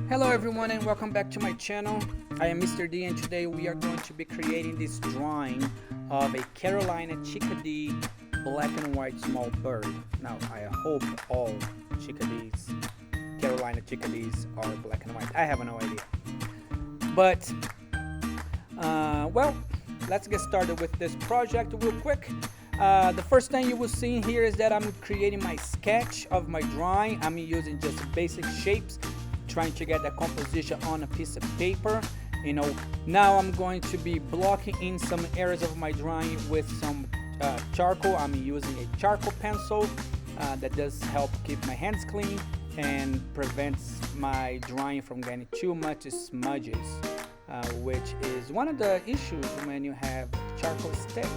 Hello everyone and welcome back to my channel. I am Mr. D and today we are going to be creating this drawing of a Carolina Chickadee black and white small bird. Now I hope all chickadees, Carolina chickadees are black and white. I have no idea. But, well, let's get started with this project real quick. The first thing you will see here is that I'm creating my sketch of my drawing. I'm using just basic shapes, trying to get the composition on a piece of paper. Now I'm going to be blocking in some areas of my drawing with some charcoal. I'm using a charcoal pencil that does help keep my hands clean and prevents my drawing from getting too much smudges, which is one of the issues when you have charcoal sticks.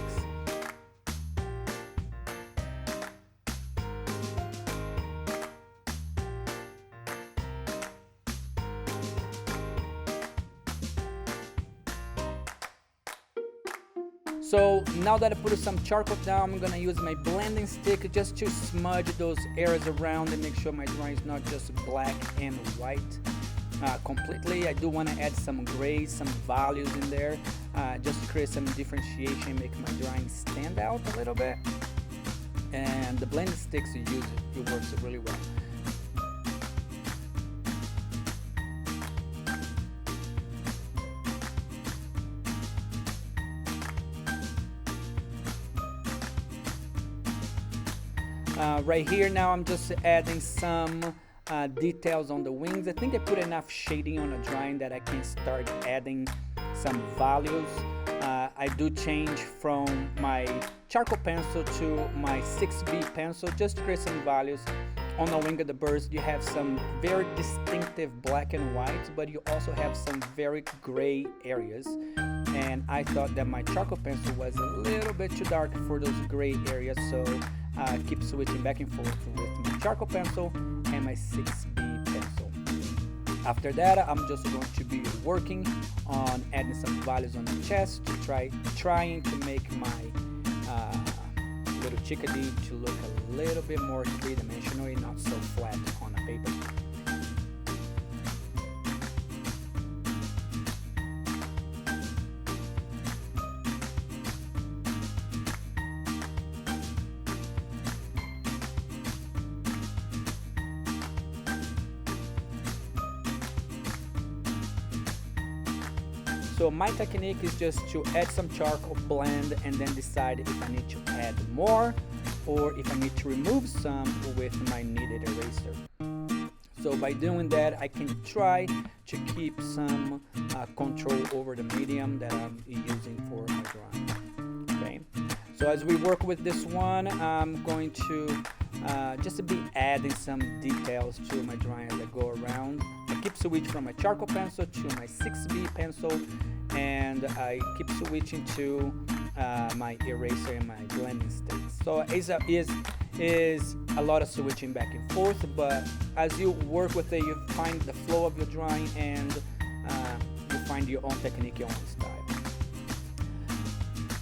So now that I put some charcoal down, I'm gonna use my blending stick just to smudge those areas around and make sure my drawing is not just black and white completely. I do want to add some grays, some values in there, just to create some differentiation, make my drawing stand out a little bit. And the blending sticks you use, it works really well. Right here now I'm just adding some details on the wings. I think I put enough shading on the drawing that I can start adding some values. I do change from my charcoal pencil to my 6B pencil just to create some values. On the wing of the birds you have some very distinctive black and white, but you also have some very gray areas. And I thought that my charcoal pencil was a little bit too dark for those gray areas, so I keep switching back and forth with my charcoal pencil and my 6B pencil. After that, I'm just going to be working on adding some values on the chest to trying to make my little chickadee to look a little bit more three-dimensional and not so flat on a paper. So my technique is just to add some charcoal, blend, and then decide if I need to add more or if I need to remove some with my kneaded eraser. So by doing that, I can try to keep some control over the medium that I'm using for my drawing. Okay. So as we work with this one, I'm going to just be adding some details to my drawing as I go around. I keep switching from my charcoal pencil to my 6B pencil, and I keep switching to my eraser and my blending sticks. So it is a lot of switching back and forth, but as you work with it, you find the flow of your drawing and you find your own technique, your own style.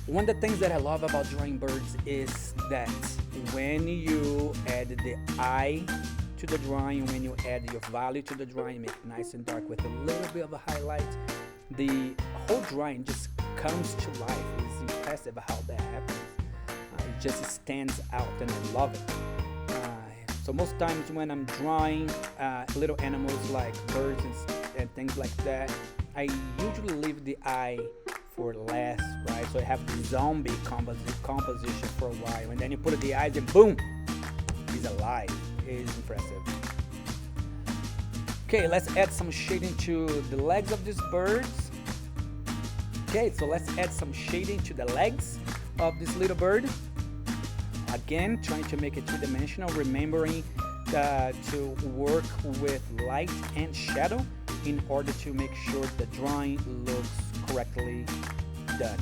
One of the things that I love about drawing birds is that when you add the eye to the drawing, when you add your value to the drawing, make it nice and dark with a little bit of a highlight, the whole drawing just comes to life. It's impressive how that happens. It just stands out and I love it. So most times when I'm drawing little animals like birds and things like that, I usually leave the eye for last, right? So I have the zombie composition for a while, and then you put the eyes and boom, he's alive. It is impressive. Okay, let's add some shading to the legs of these birds. Okay, so let's add some shading to the legs of this little bird. Again, trying to make it two-dimensional, remembering to work with light and shadow in order to make sure the drawing looks correctly done.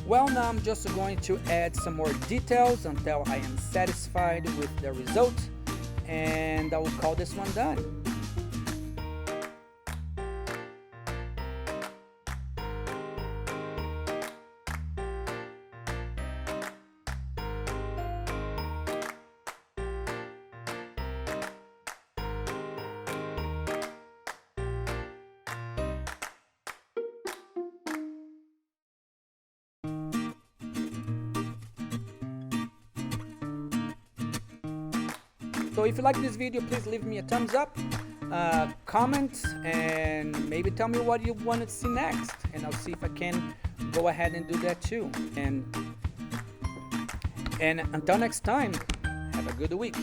Well, now I'm just going to add some more details until I am satisfied with the result, and I will call this one done. So if you like this video, please leave me a thumbs up, comment, and maybe tell me what you want to see next, and I'll see if I can go ahead and do that too. And until next time, have a good week.